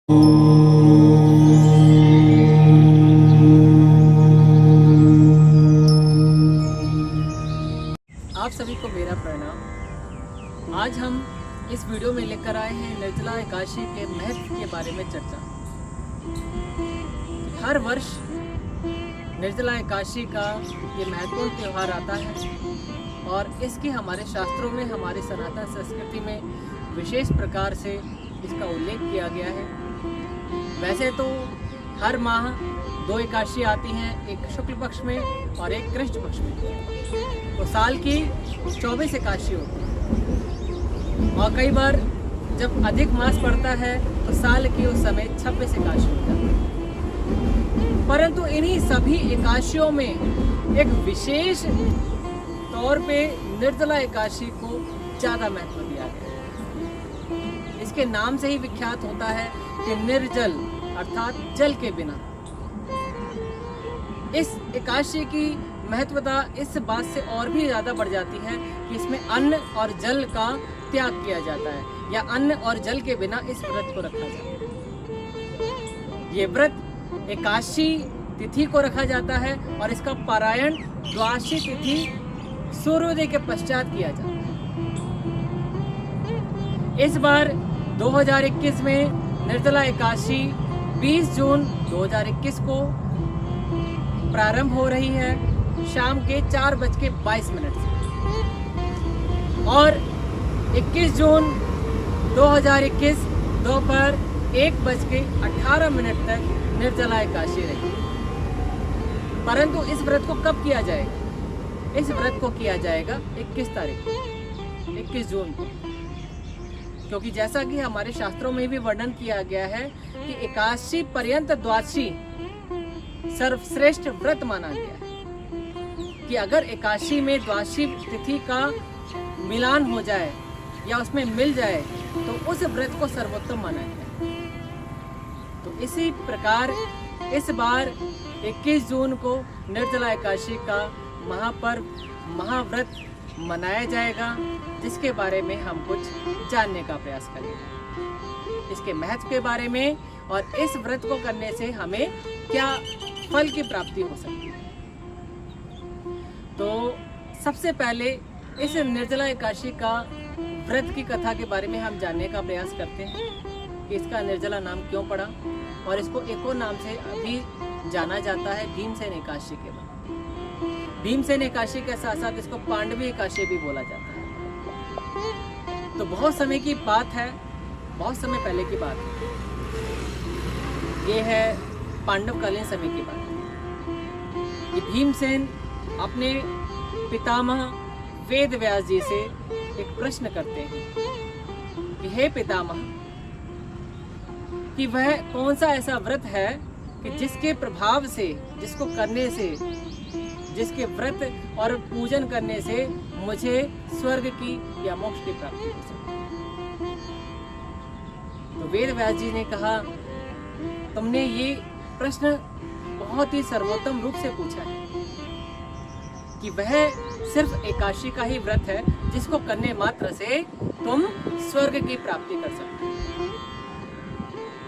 आप सभी को मेरा प्रणाम। आज हम इस वीडियो में लेकर आए हैं निर्जला एकादशी के महत्व के बारे में चर्चा। हर वर्ष निर्जला एकादशी का ये महत्वपूर्ण त्यौहार आता है और इसकी हमारे शास्त्रों में, हमारी सनातन संस्कृति में विशेष प्रकार से इसका उल्लेख किया गया है। वैसे तो हर माह 2 एकादशी आती हैं, एक शुक्ल पक्ष में और एक कृष्ण पक्ष में, तो साल की 24 एकादशी होती है। और कई बार जब अधिक मास पड़ता है तो साल की उस समय 26 एकादशी होती है। परंतु इन्हीं सभी एकादशियों में एक विशेष तौर पे निर्जला एकादशी को ज़्यादा महत्व दिया गया है। इसके नाम से ही विख्यात होता है कि निर्जल अर्थात जल के बिना। इस एकादशी की महत्वता इस बात से और भी ज़्यादा बढ़ जाती है कि इसमें अन्न और जल का त्याग किया जाता है, या अन्न और जल के बिना इस व्रत को रखा जाता है। ये व्रत एकादशी तिथि को रखा जाता है और इसका पारायण द्वादशी तिथि सूर्योदय के पश्चात किया जाता है। इस बार 2021 में निर्जला एकादशी 20 जून 2021 को प्रारंभ हो रही है शाम के 4:22 से, और 21 जून 2021 दोपहर 1:18 तक निर्जला एकादशी रहेगी। परंतु इस व्रत को कब किया जाएगा? इस व्रत को किया जाएगा 21 तारीख को, 21 जून को, क्योंकि जैसा कि हमारे शास्त्रों में भी वर्णन किया गया है कि एकादशी पर्यंत द्वादशी सर्वश्रेष्ठ व्रत माना गया है, कि अगर एकादशी में द्वादशी तिथि का मिलान हो जाए या उसमें मिल जाए तो उस व्रत को सर्वोत्तम माना गया। तो इसी प्रकार इस बार 21 जून को निर्जला एकादशी का महापर्व, महाव्रत मनाया जाएगा, जिसके बारे में हम कुछ जानने का प्रयास करेंगे, इसके महत्व के बारे में, और इस व्रत को करने से हमें क्या फल की प्राप्ति हो सकती है। तो सबसे पहले इस निर्जला एकादशी का व्रत की कथा के बारे में हम जानने का प्रयास करते हैं कि इसका निर्जला नाम क्यों पड़ा, और इसको एक और नाम से अभी जाना जाता है, भीमसेन एकादशी के बाद। भीमसेन एकादशी के साथ साथ इसको पांडवी एकादशी भी बोला जाता है। तो बहुत समय की बात है, बहुत समय पहले की बात है, ये है पांडवकालीन समय की बात है। ये भीमसेन अपने पितामह वेद व्यास जी से एक प्रश्न करते हैं कि हे पितामह, कि वह कौन सा ऐसा व्रत है कि जिसके प्रभाव से, जिसको करने से, जिसके व्रत और पूजन करने से मुझे स्वर्ग की या मोक्ष की प्राप्ति हो सकती है। तो वेद व्यास जी ने कहा, तुमने ये प्रश्न बहुत ही सर्वोत्तम रूप से पूछा है कि वह सिर्फ एकादशी का ही व्रत है जिसको करने मात्र से तुम स्वर्ग की प्राप्ति कर सकते हो।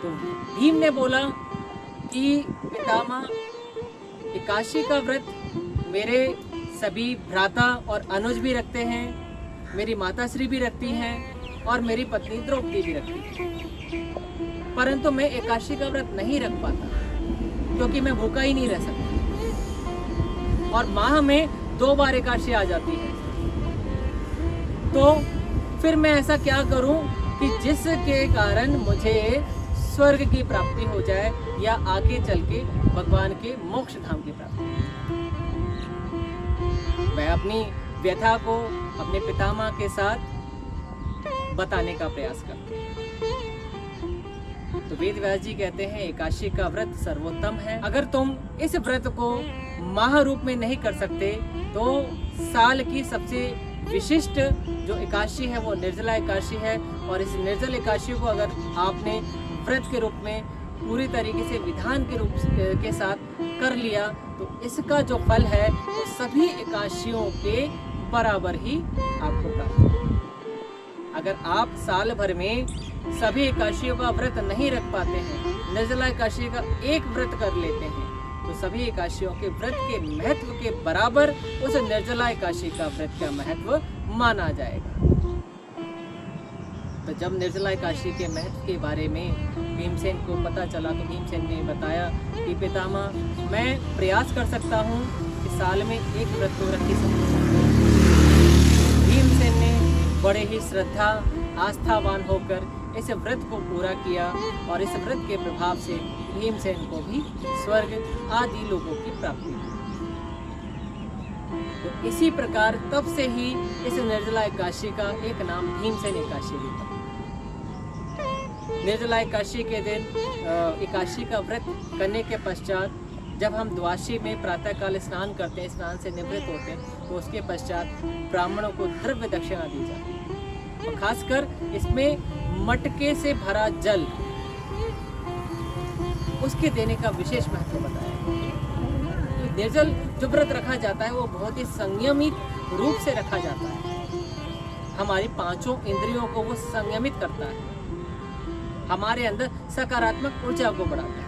तो भीम ने बोला कि पितामह, एकादशी का व्रत मेरे सभी भ्राता और अनुज भी रखते हैं, मेरी माताश्री भी रखती हैं, और मेरी पत्नी द्रौपदी भी रखती है। परंतु मैं एकादशी का व्रत नहीं रख पाता क्योंकि मैं भूखा ही नहीं रह सकता, और माह में 2 बार एकादशी आ जाती है। तो फिर मैं ऐसा क्या करूं कि जिसके कारण मुझे स्वर्ग की प्राप्ति हो जाए, या आगे चल के भगवान के मोक्ष धाम की प्राप्ति। मैं अपनी व्यथा को अपने पितामह के साथ बताने का प्रयास करता हूँ। तो वेद व्यास जी कहते हैं, एकादशी का व्रत सर्वोत्तम है। अगर तुम इस व्रत को माह रूप में नहीं कर सकते तो साल की सबसे विशिष्ट जो एकादशी है वो निर्जला एकादशी है, और इस निर्जल एकादशी को अगर आपने व्रत के रूप में पूरी तरीके से विधान के रूप के साथ कर लिया तो इसका जो फल है वो सभी एकादशियों के बराबर ही आपको प्राप्त होगा। अगर आप साल भर में सभी एकादशियों का व्रत नहीं रख पाते हैं, निर्जला एकादशी का एक व्रत कर लेते हैं, तो सभी एकादशियों के व्रत के महत्व के बराबर उस निर्जला एकादशी का व्रत का महत्व माना जाएगा। तो जब निर्जला एकादशी के महत्व के बारे में भीमसेन को पता चला तो भीमसेन ने बताया कि पितामह, मैं प्रयास कर सकता हूँ कि साल में एक व्रत तो रख ही सकूँ। भीमसेन ने बड़े ही श्रद्धा आस्थावान होकर इस व्रत को पूरा किया और इस व्रत के प्रभाव से भीमसेन को भी स्वर्ग आदि लोगों की प्राप्ति हुई। तो इसी प्रकार तब से ही इस निर्जला एकादशी का एक नाम भीमसेन एकादशी भी था। निर्जला एकादशी के दिन एकादशी का व्रत करने के पश्चात जब हम द्वादशी में प्रातःकाल स्नान करते हैं, स्नान से निवृत्त होते हैं, तो उसके पश्चात ब्राह्मणों को द्रव्य दक्षिणा दी जाती है और खासकर इसमें मटके से भरा जल उसके देने का विशेष महत्व बताया है। निर्जल जो व्रत रखा जाता है वो बहुत ही संयमित रूप से रखा जाता है। हमारी पांचों इंद्रियों को वो संयमित करता है, हमारे अंदर सकारात्मक ऊर्जा को बढ़ाता है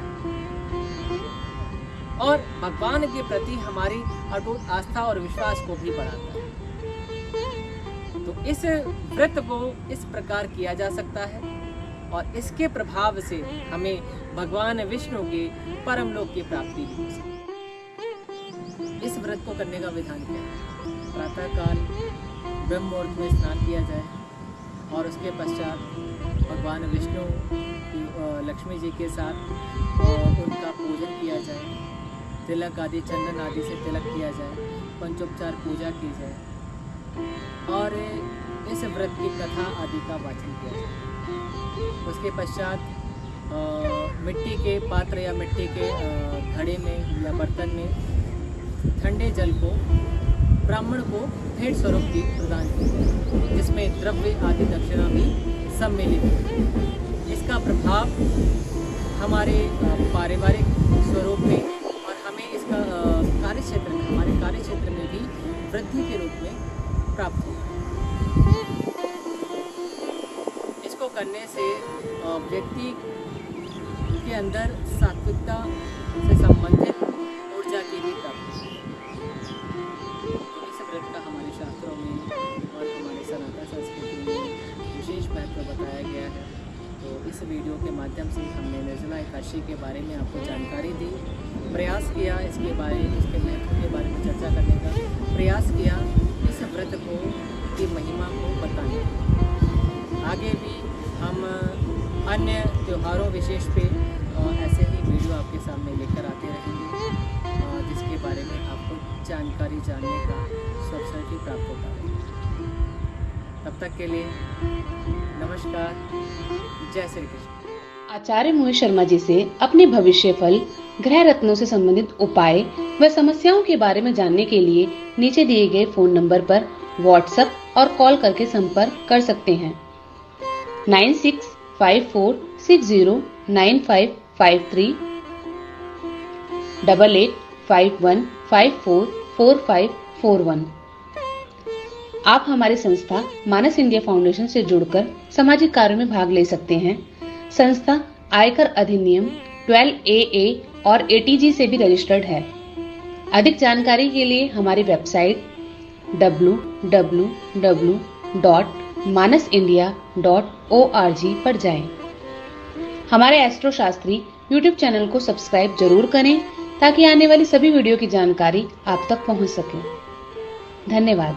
और भगवान के प्रति हमारी अटूट आस्था और विश्वास को भी बढ़ाता है। तो इस व्रत को इस प्रकार किया जा सकता है और इसके प्रभाव से हमें भगवान विष्णु के परम लोक की प्राप्ति भी हो सकती है। इस व्रत को करने का विधान क्या है? प्रातःकाल ब्रह्म मुहूर्त में स्नान किया जाए और उसके पश्चात भगवान विष्णु लक्ष्मी जी के साथ उनका पूजन किया जाए, तिलक आदि चंदन आदि से तिलक किया जाए, पंचोपचार पूजा की जाए और इस व्रत की कथा आदि का वाचन किया जाए। उसके पश्चात मिट्टी के पात्र या मिट्टी के घड़े में या बर्तन में ठंडे जल को ब्राह्मण को भेंट स्वरूप की प्रदान की जाए, जिसमें द्रव्य आदि दक्षिणा भी सम्मिलित है। इसका प्रभाव हमारे पारिवारिक स्वरूप में और हमें इसका कार्यक्षेत्र में, हमारे कार्यक्षेत्र में भी वृद्धि के रूप में प्राप्त होगा। इसको करने से व्यक्ति के अंदर सात्विकता से संबंधित ऊर्जा की भी प्राप्ति होगी। इस व्रत का हमारे शास्त्रों में और हमारे सनातन संस्कृति में विशेष महत्व बताया गया है। तो इस वीडियो के माध्यम से हमने निर्जला एकादशी के बारे में आपको जानकारी दी, प्रयास किया इसके महत्व के बारे में चर्चा करने का प्रयास किया, इस व्रत को की महिमा को बताने। आगे भी हम अन्य त्योहारों विशेष पे ऐसे ही वीडियो आपके सामने लेकर आते रहेंगे, जिसके बारे में आपको जानकारी जानने का अवसर भी प्राप्त होता है। तब तक के लिए नमस्कार, जय श्री कृष्ण। आचार्य मोहित शर्मा जी से अपने भविष्य फल, ग्रह रत्नों से संबंधित उपाय व समस्याओं के बारे में जानने के लिए नीचे दिए गए फोन नंबर पर व्हाट्सएप और कॉल करके संपर्क कर सकते हैं। 9654609553 8851544541। आप हमारी संस्था मानस इंडिया फाउंडेशन से जुड़कर सामाजिक कार्यों में भाग ले सकते हैं। संस्था आयकर अधिनियम 12AA और ATG से भी रजिस्टर्ड है। अधिक जानकारी के लिए हमारी वेबसाइट www.manasindia.org पर जाएं। हमारे एस्ट्रो शास्त्री YouTube चैनल को सब्सक्राइब जरूर करें ताकि आने वाली सभी वीडियो की जानकारी आप तक पहुंच सके। धन्यवाद।